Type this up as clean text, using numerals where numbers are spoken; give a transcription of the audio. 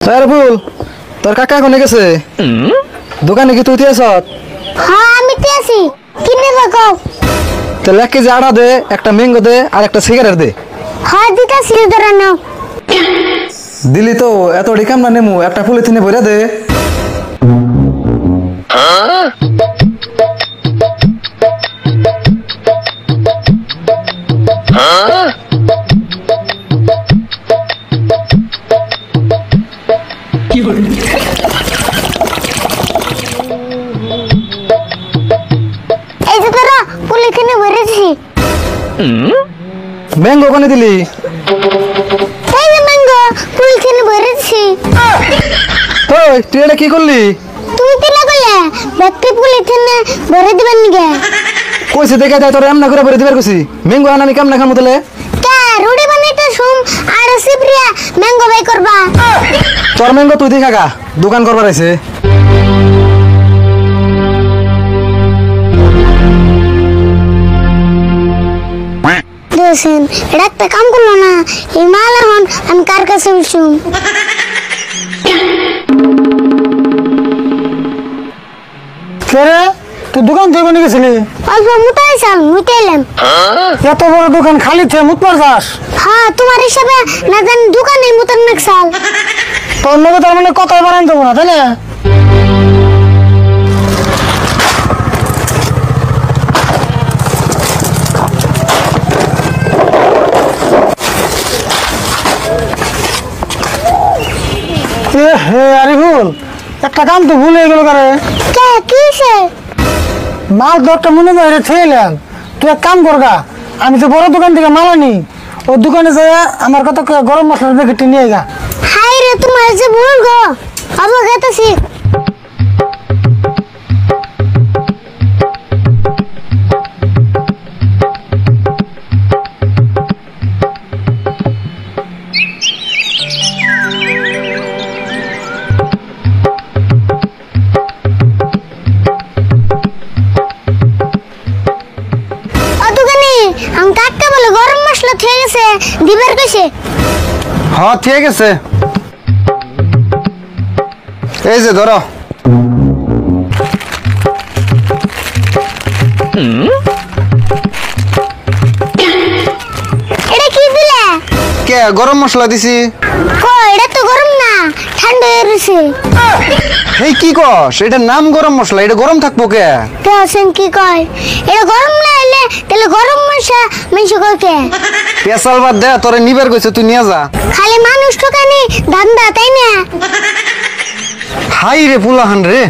Sir ফুল তোর কাকা কোনে গেছে দোকানে কি তুই আছ? হ্যাঁ আমি তো আছি। কিনে দেখো তাহলে 1 কেজি আটা দে, একটা ম্যাঙ্গো দে আর একটা সিগারেট দে। হ্যাঁ দিতাছি ধরে নাও। দিলি তো এত ডিকাম না নেমু, একটা পলিথিনে ভরে দে। এই যে তোরা পলিথিনে ভরেছি। ম্যাঙ্গো কোনে দিলি? এই যে ম্যাঙ্গো পলিথিনে ভরেছি। ওই তুই এটা কি করলি? তুই দিলা কইলে ব্যক্তি পলিথিনে ভরে দিবেন নিকে। কইছে দেখা যায় তোর এমনা করে ভরে দিবার কইছি। ম্যাঙ্গো আনা আমি কেমন খামু তাহলে? কে রুটি বানাইতে শুম আর সিপ্রিয়া ম্যাঙ্গো বাই করবা। তোর ম্যাঙ্গো তুই দেখা গা, দোকান করবার আইছে। দেখেন এটা একটা কাম করলো না। এই মাল এখন আমি কার কাছে উঠছুম? কেরে তুই দোকান থেকে কোনে গেছিলি? অল্প মুটাই চাল মুটাইলাম। এত বড় দোকান খালি থেকে মুত মারছাস? হ্যাঁ তোমার হিসাবে না জানি দোকানে মুতার নাক চাল। তোর লগে তার মানে কথাই বানাই দেবো না তাই না? হে আরিফুল, একটা কাম তো ভুলে গেল কারে। কে কিসে? মাল তো একটা মনে বাইরে ছেলেন। তুই এক কাম করগা, আমি তো বড় দোকান থেকে মাল আনি, ও দোকানে যায় আমার কত গরম মশলা প্যাকেটটি নিয়ে গা। হাই রে তোমার যে ভুল গো অবগতছি। আমি কাকা বলে গরম মশলা ঠিক আছে দিবার কইছে। হ্যাঁ ঠিক আছে, এই যে ধরো। এটা কি দিলে? কে গরম মশলা দিছি? কই এটা তো গরম না, ঠান্ডা হয়ে রইছে। এই কি কস? এটার নাম গরম মশলা, এটা গরম থাকবো কে? কেন কি কয় এটা গরম না হইলে তাহলে গরম মশলা মানুষ কয় কে? পেশাল বাদ দে, তোরে নিবার কইছে তুই নিয়ে যা। খালি মানুষ ঠকানি ধান্দা তাই না? হাই রে পুলাহান রে।